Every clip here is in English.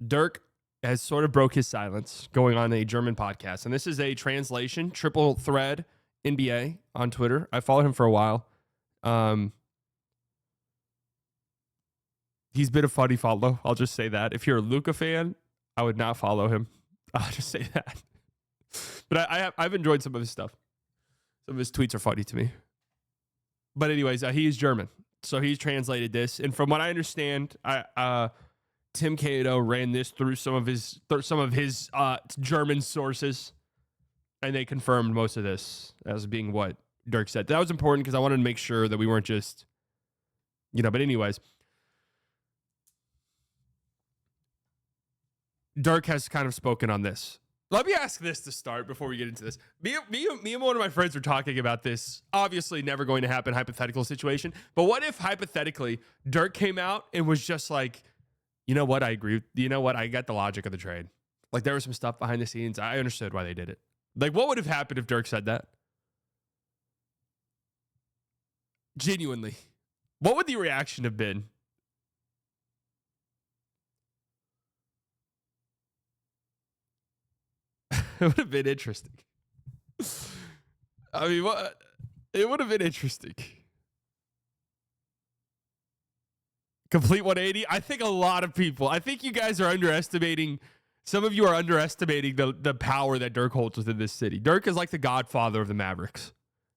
Dirk has sort of broke his silence going on a German podcast. And this is a translation, triple thread NBA on Twitter. I followed him for a while. He's been a funny follow. I'll just say that. If you're a Luka fan, I would not follow him. I'll just say that. But I've enjoyed some of his stuff. Some of his tweets are funny to me. But anyways, he is German. So he's translated this. And from what I understand, Tim Cato ran this through some of his German sources. And they confirmed most of this as being what Dirk said. That was important because I wanted to make sure that we weren't just, but anyways. Dirk has kind of spoken on this. Let me ask this to start before we get into this. Me and one of my friends were talking about this. Obviously, never going to happen, hypothetical situation. But what if, hypothetically, Dirk came out and was just like, you know what, I agree. You know what, I got the logic of the trade. Like, there was some stuff behind the scenes. I understood why they did it. Like, what would have happened if Dirk said that? Genuinely. What would the reaction have been? It would have been interesting. I mean, it would have been interesting. Complete 180. I think a lot of people, I think you guys are underestimating, some of you are underestimating the power that Dirk holds within this city. Dirk is like the godfather of the Mavericks.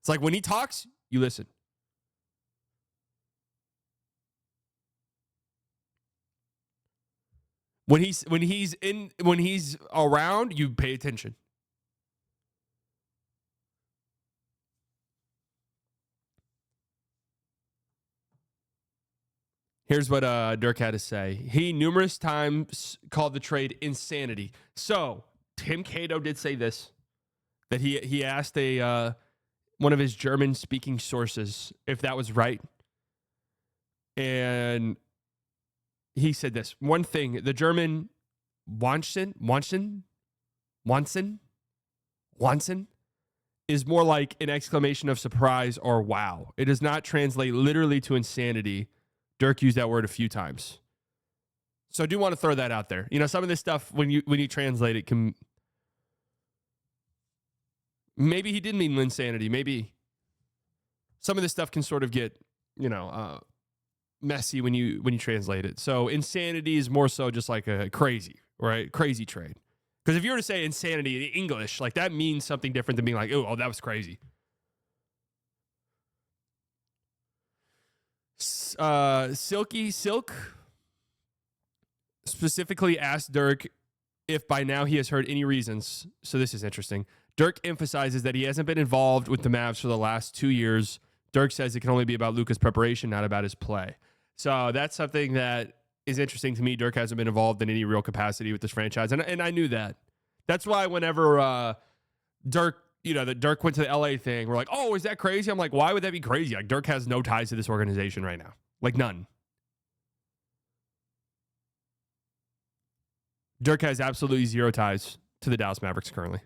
It's like when he talks, you listen. When he's around, you pay attention. Here's what Dirk had to say. He numerous times called the trade insanity. So Tim Cato did say this, that he asked one of his German-speaking sources if that was right. And he said this. One thing, the German Wahnsinn is more like an exclamation of surprise or wow. It does not translate literally to insanity. Dirk used that word a few times. So I do want to throw that out there. Some of this stuff, when you translate it, can... Maybe he didn't mean insanity. Maybe some of this stuff can sort of get, messy when you translate it. So insanity is more so just like a crazy, right? Crazy trade. Because if you were to say insanity in English, like that means something different than being like, oh, that was crazy. Silky Silk specifically asked Dirk if by now he has heard any reasons. So this is interesting. Dirk emphasizes that he hasn't been involved with the Mavs for the last 2 years. Dirk says it can only be about Luka's preparation, not about his play. So that's something that is interesting to me. Dirk hasn't been involved in any real capacity with this franchise. And I knew that. That's why whenever Dirk, the Dirk went to the LA thing, we're like, oh, is that crazy? I'm like, why would that be crazy? Like, Dirk has no ties to this organization right now. Like, none. Dirk has absolutely zero ties to the Dallas Mavericks currently.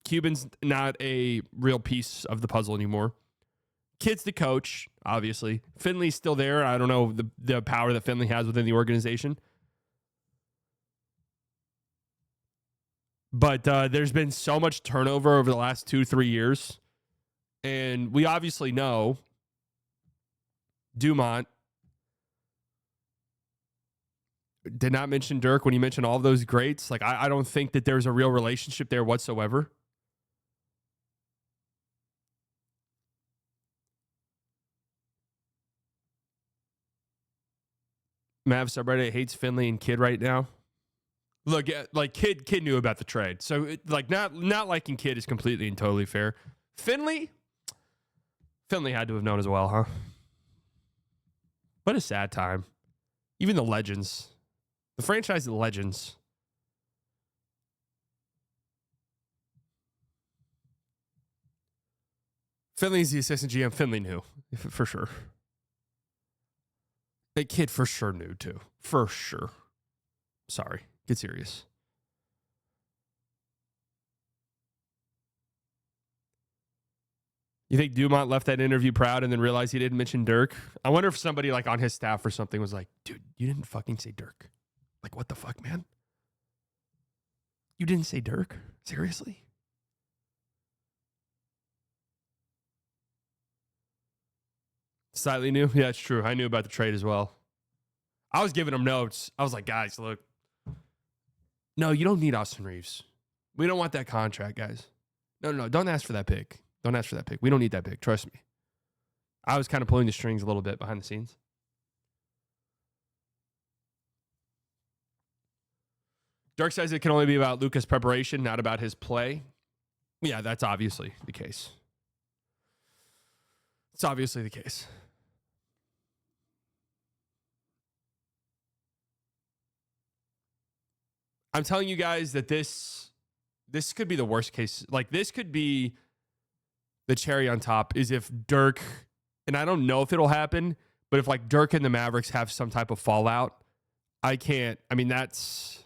Cuban's not a real piece of the puzzle anymore. Kid's the coach, obviously. Finley's still there. I don't know the power that Finley has within the organization. But there's been so much turnover over the last 2-3 years. And we obviously know Dumont did not mention Dirk when he mentioned all of those greats. Like, I don't think that there's a real relationship there whatsoever. Mavs subreddit hates Finley and Kid right now. Look, like Kid knew about the trade, so not liking Kid is completely and totally fair. Finley had to have known as well, huh? What a sad time. Even the legends, the franchise legends. Finley's the assistant GM. Finley knew for sure. That Kid for sure knew too. For sure. Sorry. Get serious. You think Dumont left that interview proud and then realized he didn't mention Dirk? I wonder if somebody like on his staff or something was like, dude, you didn't fucking say Dirk. Like, what the fuck, man? You didn't say Dirk? Seriously? Slightly new? Yeah, it's true. I knew about the trade as well. I was giving him notes. I was like, guys, look. No, you don't need Austin Reeves. We don't want that contract, guys. No. Don't ask for that pick. Don't ask for that pick. We don't need that pick. Trust me. I was kind of pulling the strings a little bit behind the scenes. Dirk says it can only be about Luka's preparation, not about his play. Yeah, that's obviously the case. It's obviously the case. I'm telling you guys that this could be the worst case. Like, this could be the cherry on top is if Dirk, and I don't know if it'll happen, but if like Dirk and the Mavericks have some type of fallout, I mean, that's,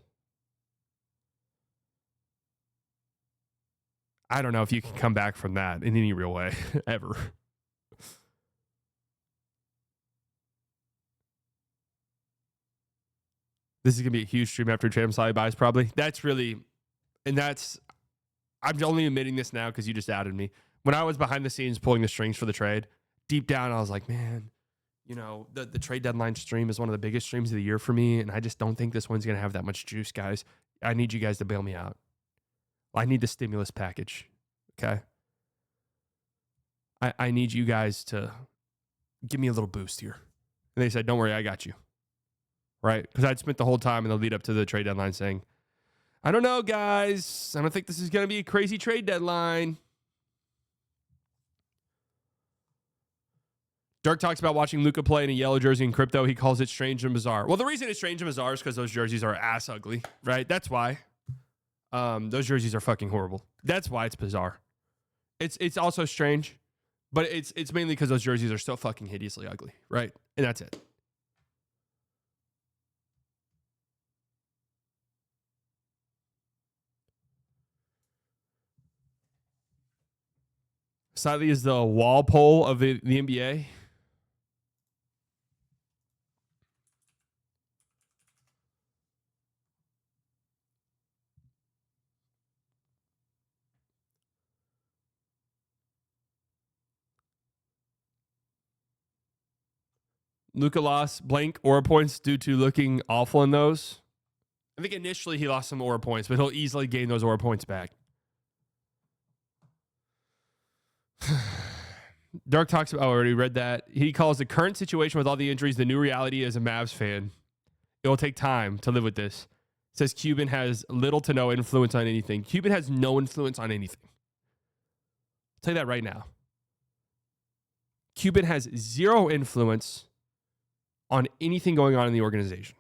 I don't know if you can come back from that in any real way ever. This is going to be a huge stream after Tram Sally buys, probably. I'm only admitting this now because you just outed me. When I was behind the scenes pulling the strings for the trade, deep down, I was like, man, you know, the trade deadline stream is one of the biggest streams of the year for me, and I just don't think this one's going to have that much juice, guys. I need you guys to bail me out. I need the stimulus package, okay? I need you guys to give me a little boost here. And they said, don't worry, I got you. Right? Because I'd spent the whole time in the lead up to the trade deadline saying, I don't know, guys. I don't think this is going to be a crazy trade deadline. Dirk talks about watching Luka play in a yellow jersey in crypto. He calls it strange and bizarre. Well, the reason it's strange and bizarre is because those jerseys are ass ugly, right? That's why. Those jerseys are fucking horrible. That's why it's bizarre. It's also strange, but it's mainly because those jerseys are so fucking hideously ugly, right? And that's it. Slightly is the Walpole of the NBA. Luka lost blank aura points due to looking awful in those. I think initially he lost some aura points, but he'll easily gain those aura points back. Dirk talks about, I already read that. He calls the current situation with all the injuries the new reality as a Mavs fan. It will take time to live with this. Says Cuban has little to no influence on anything. Cuban has no influence on anything. I'll tell you that right now. Cuban has zero influence on anything going on in the organization.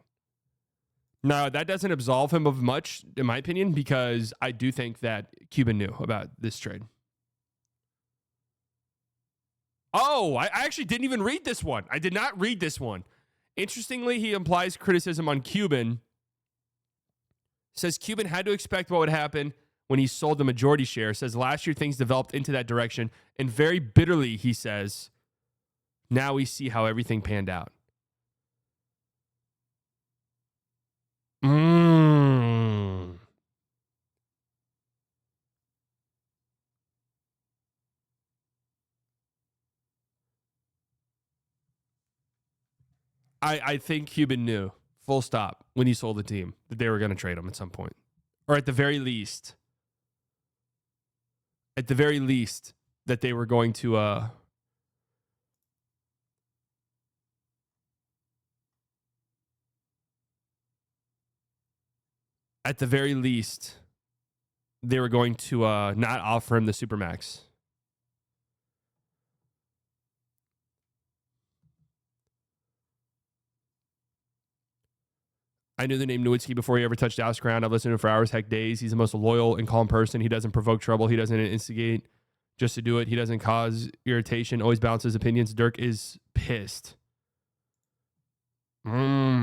Now, that doesn't absolve him of much, in my opinion, because I do think that Cuban knew about this trade. Oh, I actually didn't even read this one. I did not read this one. Interestingly, he implies criticism on Cuban. Says Cuban had to expect what would happen when he sold the majority share. Says last year things developed into that direction. And very bitterly, he says, now we see how everything panned out. I think Cuban knew, full stop, when he sold the team, that they were going to trade him at some point. Or at the very least, that they were going to at the very least, they were going to not offer him the Supermax. I knew the name Nowitzki before he ever touched house ground. I've listened to him for hours, heck days. He's the most loyal and calm person. He doesn't provoke trouble. He doesn't instigate just to do it. He doesn't cause irritation. Always balances opinions. Dirk is pissed. Luka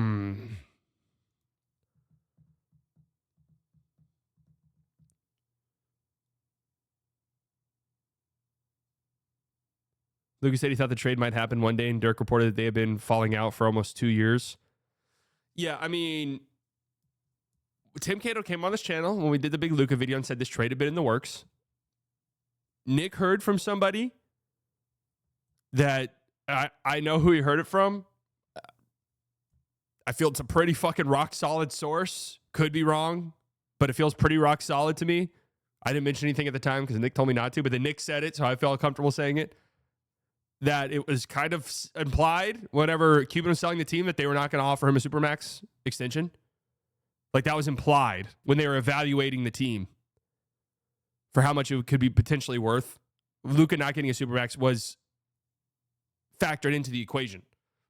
said he thought the trade might happen one day, and Dirk reported that they have been falling out for almost 2 years. Yeah, I mean, Tim Cato came on this channel when we did the big Luka video and said this trade had been in the works. Nick heard from somebody that I know who he heard it from. I feel it's a pretty fucking rock solid source. Could be wrong, but it feels pretty rock solid to me. I didn't mention anything at the time because Nick told me not to, but then Nick said it, so I felt comfortable saying it. That it was kind of implied whenever Cuban was selling the team that they were not going to offer him a Supermax extension. Like that was implied when they were evaluating the team for how much it could be potentially worth. Luka not getting a Supermax was factored into the equation.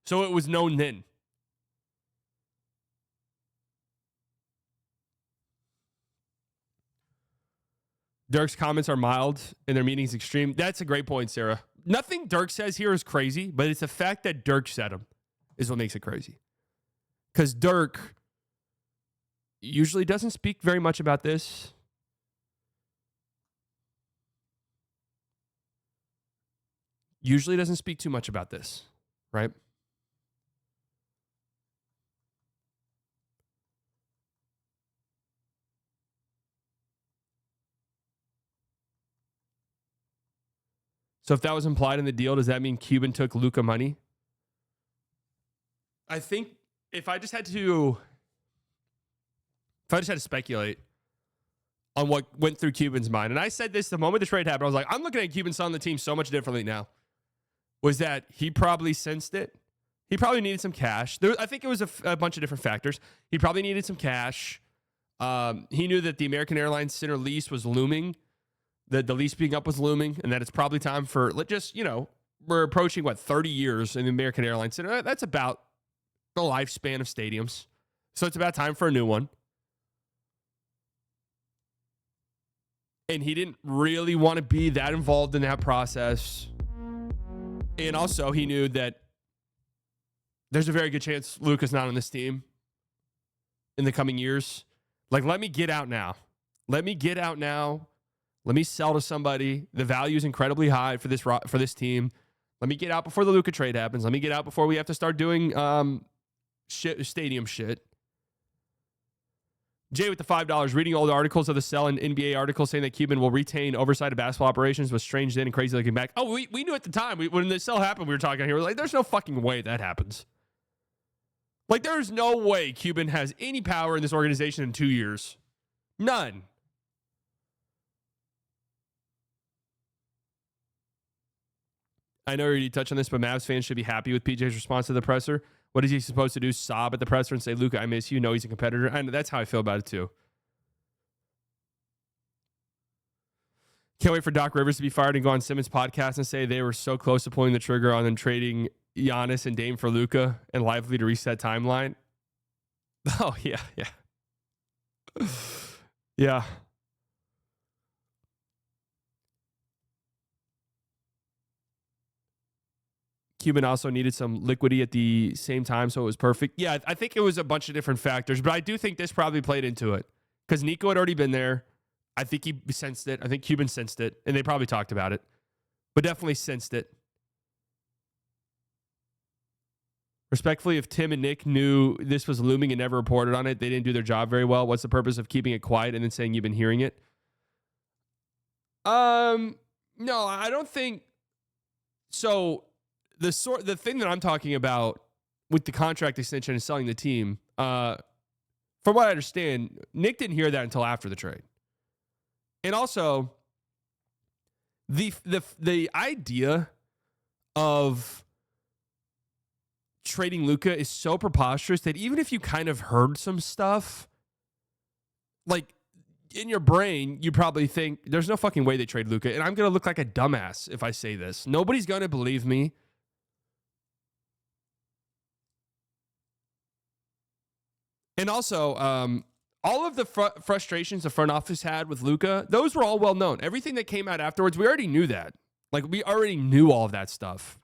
So it was known then. Dirk's comments are mild and their meaning's extreme. That's a great point, Sarah. Nothing Dirk says here is crazy, but it's the fact that Dirk said them is what makes it crazy. Because Dirk usually doesn't speak very much about this. Usually doesn't speak too much about this, right? So if that was implied in the deal, does that mean Cuban took Luka money? I think if I just had to speculate on what went through Cuban's mind, and I said this the moment the trade happened, I was like, I'm looking at Cuban selling the team so much differently now, was that he probably sensed it. He probably needed some cash. I think it was a bunch of different factors. He probably needed some cash. He knew that the American Airlines Center lease was looming, that the lease being up was looming, and that it's probably time for, we're approaching, 30 years in the American Airlines Center. That's about the lifespan of stadiums. So it's about time for a new one. And he didn't really want to be that involved in that process. And also, he knew that there's a very good chance Luka's not on this team in the coming years. Like, let me get out now. Let me sell to somebody. The value is incredibly high for this team. Let me get out before the Luka trade happens. Let me get out before we have to start doing stadium shit. Jay with the $5. Reading old articles of the Cell and NBA articles saying that Cuban will retain oversight of basketball operations was strange then and crazy looking back. Oh, we knew at the time. When the Cell happened, we were talking here. We were like, there's no fucking way that happens. Like, there's no way Cuban has any power in this organization in 2 years. None. I know you already touched on this, but Mavs fans should be happy with PJ's response to the presser. What is he supposed to do? Sob at the presser and say, Luka, I miss you? No, he's a competitor. And that's how I feel about it, too. Can't wait for Doc Rivers to be fired and go on Simmons' podcast and say they were so close to pulling the trigger on them trading Giannis and Dame for Luka and likely to reset timeline. Oh, yeah. Yeah. Cuban also needed some liquidity at the same time, so it was perfect. Yeah, I think it was a bunch of different factors, but I do think this probably played into it because Nico had already been there. I think he sensed it. I think Cuban sensed it, and they probably talked about it, but definitely sensed it. Respectfully, if Tim and Nick knew this was looming and never reported on it, they didn't do their job very well. What's the purpose of keeping it quiet and then saying you've been hearing it? No, I don't think so. The thing that I'm talking about with the contract extension and selling the team, from what I understand, Nick didn't hear that until after the trade. And also, the idea of trading Luka is so preposterous that even if you kind of heard some stuff, like in your brain, you probably think there's no fucking way they trade Luka. And I'm going to look like a dumbass if I say this. Nobody's going to believe me. And also, all of the frustrations the front office had with Luka, those were all well known. Everything that came out afterwards, we already knew that. Like, we already knew all of that stuff.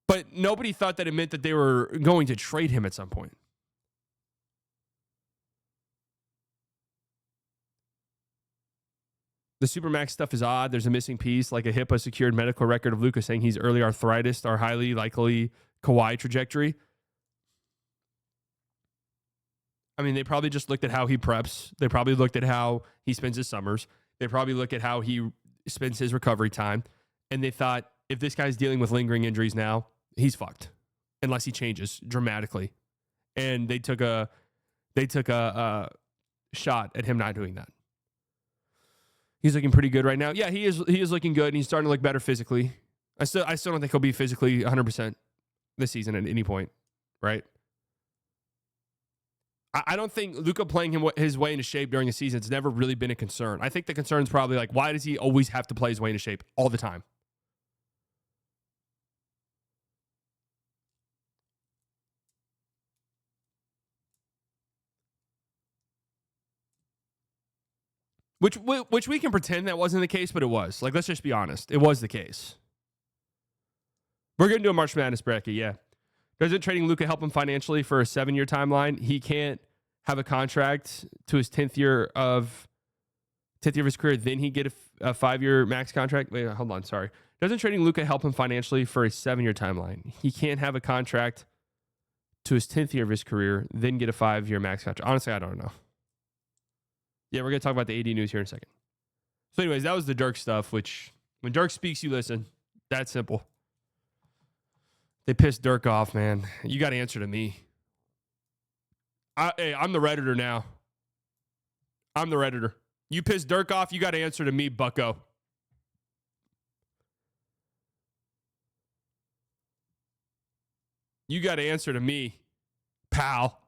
But nobody thought that it meant that they were going to trade him at some point. The Supermax stuff is odd. There's a missing piece, like a HIPAA secured medical record of Luka saying he's early arthritis are highly likely Kawhi trajectory. I mean, they probably just looked at how he preps. They probably looked at how he spends his summers. They probably look at how he spends his recovery time. And they thought, if this guy's dealing with lingering injuries now, he's fucked unless he changes dramatically. And they took a shot at him not doing that. He's looking pretty good right now. Yeah, he is looking good, and he's starting to look better physically. I still don't think he'll be physically 100% this season at any point, right? I don't think Luka playing his way into shape during the season has never really been a concern. I think the concern is probably like, why does he always have to play his way into shape all the time? Which we can pretend that wasn't the case, but it was. Like, let's just be honest. It was the case. We're going to do a March Madness bracket, yeah. Doesn't trading Luka help him financially for a 7-year timeline? He can't have a contract to his 10th year of his career, then he get a 5-year max contract. Wait, hold on, sorry. Doesn't trading Luka help him financially for a 7-year timeline? He can't have a contract to his 10th year of his career, then get a 5-year max contract. Honestly, I don't know. Yeah, we're going to talk about the AD news here in a second. So anyways, that was the Dirk stuff, which when Dirk speaks, you listen. That's simple. They pissed Dirk off, man. You got to answer to me. Hey, I'm the Redditor now. I'm the Redditor. You pissed Dirk off, you got to answer to me, bucko. You got to answer to me, pal.